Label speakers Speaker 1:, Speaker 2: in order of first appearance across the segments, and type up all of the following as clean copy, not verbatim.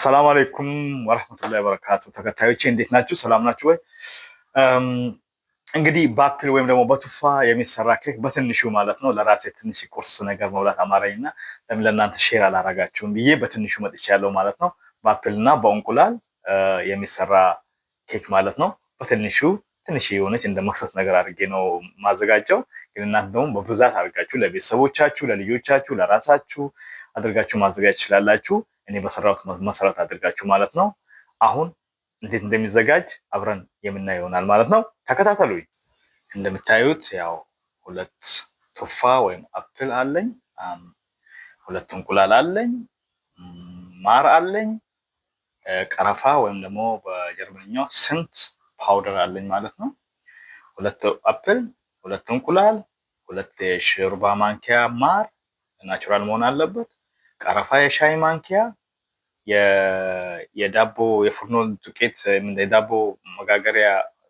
Speaker 1: ሰላም አለይኩም ወራህመቱላሂ ወበረካቱ። ተከታዮቼ እንዴት ናችሁ? ሰላም ናችሁ ወይ? እንግዲህ በአፕል ወይም ደግሞ በቱፋ የሚሰራ ኬክ በትንሹ ማለት ነው ለራሴ ትንሽ ቁርስ ነገር መብላት አማረኝና ለምን ለእናንተ ሼር አላረጋችሁም ብዬ በትንሹ መጥቻለሁ ማለት ነው። በአፕልና በእንቁላል የሚሰራ ኬክ ማለት ነው። በትንሹ ትንሽ የሆነች እንደ መክሰስ ነገር አድርጌ ነው ማዘጋጀው። ግን እናንተ ደግሞ በብዛት አድርጋችሁ ለቤተሰቦቻችሁ፣ ለልጆቻችሁ፣ ለራሳችሁ አድርጋችሁ ማዘጋጀት ትችላላችሁ። እኔ በሰራሁት መሰረት አድርጋችሁ ማለት ነው። አሁን እንዴት እንደሚዘጋጅ አብረን የምናየው ይሆናል ማለት ነው። ተከታተሉኝ። እንደምታዩት ያው ሁለት ቱፋ ወይም አፕል አለኝ፣ ሁለት እንቁላል አለኝ፣ ማር አለኝ፣ ቀረፋ ወይም ደግሞ በጀርመንኛው ስንት ፓውደር አለኝ ማለት ነው። ሁለት አፕል፣ ሁለት እንቁላል፣ ሁለት የሾርባ ማንኪያ ማር ናቹራል መሆን አለበት። ቀረፋ የሻይ ማንኪያ፣ የዳቦ የፍርኖ ዱቄት የዳቦ መጋገሪያ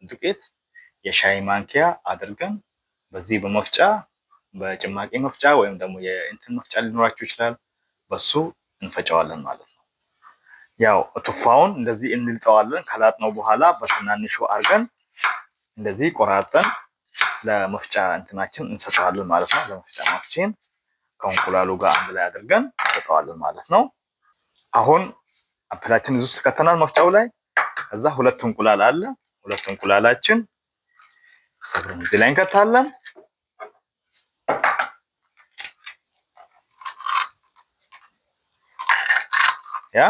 Speaker 1: ዱቄት የሻይ ማንኪያ አድርገን በዚህ በመፍጫ በጭማቂ መፍጫ ወይም ደግሞ የእንትን መፍጫ ሊኖራችሁ ይችላል፣ በሱ እንፈጨዋለን ማለት ነው። ያው ቱፋውን እንደዚህ እንልጠዋለን። ከላጥነው በኋላ በትናንሹ አድርገን እንደዚህ ቆራርጠን ለመፍጫ እንትናችን እንሰጠዋለን ማለት ነው። ለመፍጫ ማፍጫን ከእንቁላሉ ጋር አንድ ላይ አድርገን እንሰጠዋለን ማለት ነው። አሁን አፕላችን እዚህ ውስጥ ከተናል መፍጫው ላይ። ከዛ ሁለት እንቁላል አለ። ሁለት እንቁላላችን ሰብረን እዚህ ላይ እንከታለን። ያ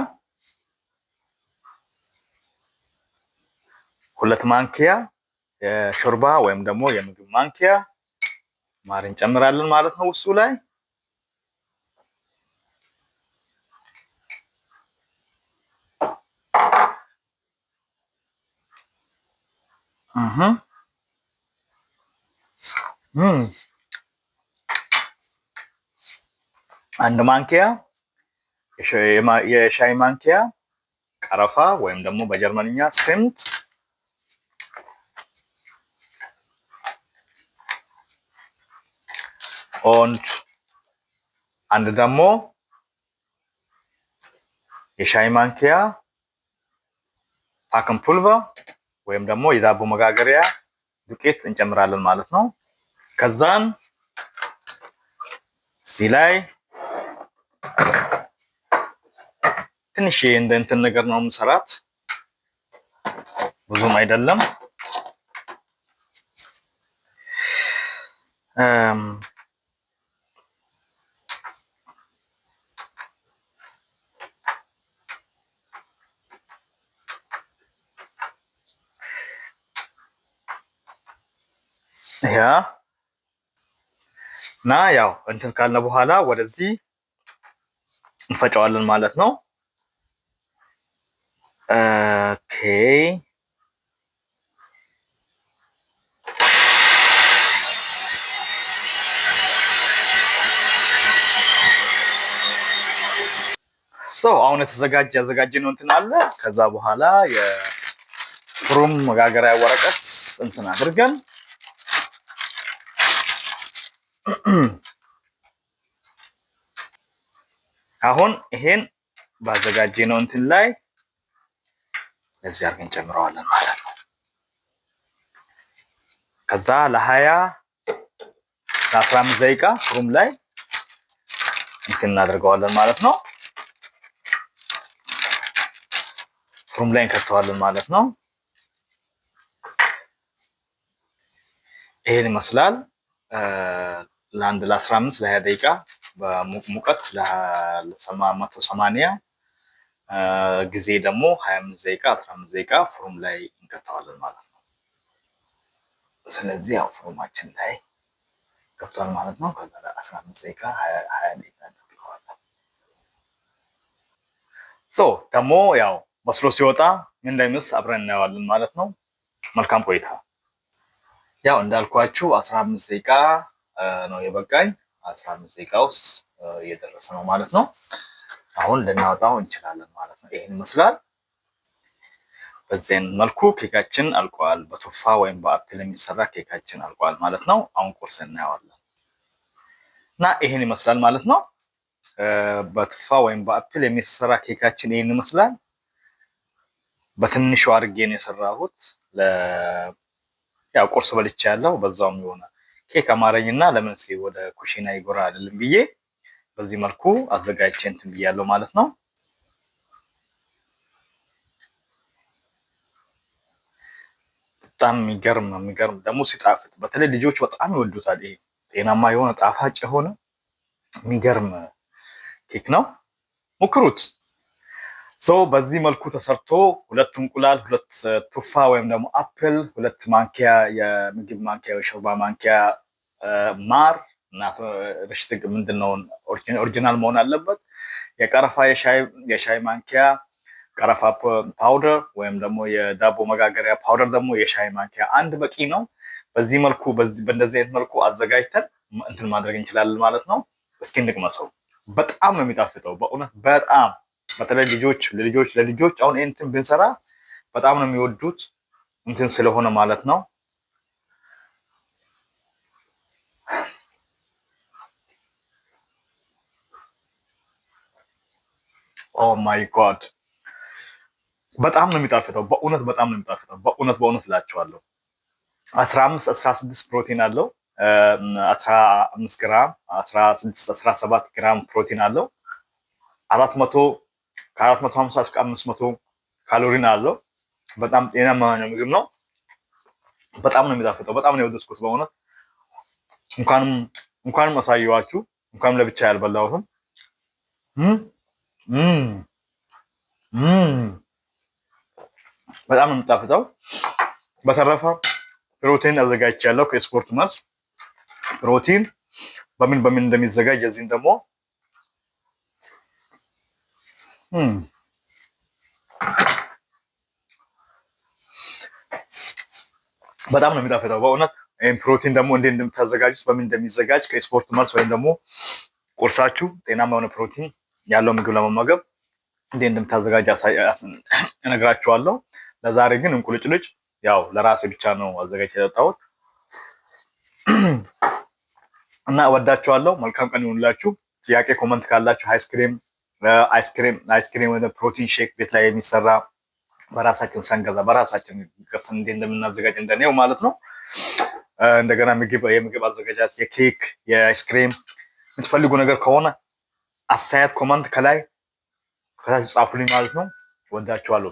Speaker 1: ሁለት ማንኪያ የሾርባ ወይም ደግሞ የምግብ ማንኪያ ማር እንጨምራለን ማለት ነው ውስጡ ላይ። አንድ ማንኪያ የሻይ ማንኪያ ቀረፋ ወይም ደግሞ በጀርመንኛ ስንት፣ und አንድ ደግሞ የሻይ ማንኪያ ፓከን ፑልቨር ወይም ደግሞ የዳቦ መጋገሪያ ዱቄት እንጨምራለን ማለት ነው። ከዛን እዚህ ላይ ትንሽ እንደ እንትን ነገር ነው የምሰራት፣ ብዙም አይደለም። ያ እና ያው እንትን ካልነ በኋላ ወደዚህ እንፈጨዋለን ማለት ነው። ኦኬ አሁን ያዘጋጀነው እንትን አለ። ከዛ በኋላ የፍሩም መጋገሪያ ወረቀት እንትን አድርገን አሁን ይሄን ባዘጋጀነው እንትን ላይ እዚህ አድርገን ጨምረዋለን ማለት ነው። ከዛ ለ15 ደቂቃ ፍሩም ላይ እንትን እናደርገዋለን ማለት ነው። ፍሩም ላይ እንከተዋለን ማለት ነው። ይሄን ይመስላል። ለ15 ለ20 ደቂቃ በሙቀት ለ180 ጊዜ ደግሞ 25 ደቂቃ 15 ደቂቃ ፍሩም ላይ እንከተዋለን ማለት ነው። ስለዚህ ያው ፍሩማችን ላይ ገብቷል ማለት ነው። ከዛ 15 ደቂቃ 20 ደቂቃ እንጠብቀዋለን። ደግሞ ያው መስሎ ሲወጣ ምን እንደሚመስል አብረን እናየዋለን ማለት ነው። መልካም ቆይታ። ያው እንዳልኳችሁ 15 ደቂቃ ነው የበቃኝ። 15 ደቂቃ ውስጥ እየደረሰ ነው ማለት ነው። አሁን ልናወጣው እንችላለን ማለት ነው። ይሄን ይመስላል። በዚህ መልኩ ኬካችን አልቋል። በቱፋ ወይም በአፕል የሚሰራ ኬካችን አልቋል ማለት ነው። አሁን ቁርስ እናየዋለን እና ይሄን ይመስላል ማለት ነው። በቱፋ ወይም በአፕል የሚሰራ ኬካችን ይህን ይመስላል። በትንሹ አድርጌ ነው የሰራሁት። ያው ቁርስ በልቼ ያለው በዛውም የሆነ ኬክ አማረኝና ለምን እስኪ ወደ ኩሽና ይጎራ አይደለም ብዬ በዚህ መልኩ አዘጋጅቼ እንትን ብያለሁ ማለት ነው። በጣም የሚገርም ደግሞ ሲጣፍጥ፣ በተለይ ልጆች በጣም ይወዱታል። ይሄ ጤናማ የሆነ ጣፋጭ የሆነ የሚገርም ኬክ ነው። ሞክሩት። በዚህ መልኩ ተሰርቶ 2 እንቁላል፣ 2 ቱፋ ወይም ደግሞ አፕል፣ 2 ማንኪያ የምግብ ማንኪያ የሾርባ ማንኪያ ማር እና ርሽት ምንድነው ኦሪጂናል መሆን አለበት። የቀረፋ የሻይ ማንኪያ ቀረፋ ፓውደር ወይም ደግሞ የዳቦ መጋገሪያ ፓውደር ደግሞ የሻይ ማንኪያ አንድ በቂ ነው። በዚህ መልኩ በእንደዚህ አይነት መልኩ አዘጋጅተን እንትን ማድረግ እንችላለን ማለት ነው። እስኪ እንቅመሰው። በጣም ነው የሚጣፍጠው በእውነት በጣም በተለይ ለልጆች አሁን እንትን ብንሰራ በጣም ነው የሚወዱት እንትን ስለሆነ ማለት ነው። ኦ ማይ ጋድ በጣም ነው የሚጣፍጠው በእውነት በጣም ነው የሚጣፍጠው በእውነት እላቸዋለሁ። 15 16 ፕሮቲን አለው። 15 ግራም 16 17 ግራም ፕሮቲን አለው። 400 ከ450 እስከ 500 ካሎሪን አለው። በጣም ጤናማ ምግብ ነው። በጣም ነው የሚጣፍጠው። በጣም ነው የወደድኩት በእውነት። እንኳንም አሳየዋችሁ። እንኳንም ለብቻ ያልበላሁትም በጣም ነው የሚጣፍጠው። በተረፈ ፕሮቲን አዘጋጅቻለሁ ከስፖርት መልስ። ፕሮቲን በምን እንደሚዘጋጅ የዚህን ደግሞ በጣም ነው የሚጣፍጠው በእውነት። ይህም ፕሮቲን ደግሞ እንዴት እንደምታዘጋጁት በምን እንደሚዘጋጅ ከስፖርት መልስ ወይም ደግሞ ቁርሳችሁ ጤናማ የሆነ ፕሮቲን ያለው ምግብ ለመመገብ እንዴት እንደምታዘጋጅ እነግራችኋለሁ። ለዛሬ ግን እንቁልጭልጭ ያው ለራሴ ብቻ ነው አዘጋጅቼ የጠጣሁት እና እወዳችኋለሁ። መልካም ቀን ይሁንላችሁ። ጥያቄ ኮመንት ካላችሁ አይስክሪም ወደ ፕሮቲን ሼክ ቤት ላይ የሚሰራ በራሳችን ሳንገዛ በራሳችን ገዝተን እንዴት እንደምናዘጋጅ እንደኔው ማለት ነው። እንደገና የምግብ አዘጋጃት የኬክ የአይስክሪም የምትፈልጉ ነገር ከሆነ አስተያየት ኮመንት ከላይ ከታች ጻፉልኝ ማለት ነው። ወዳችኋለሁ።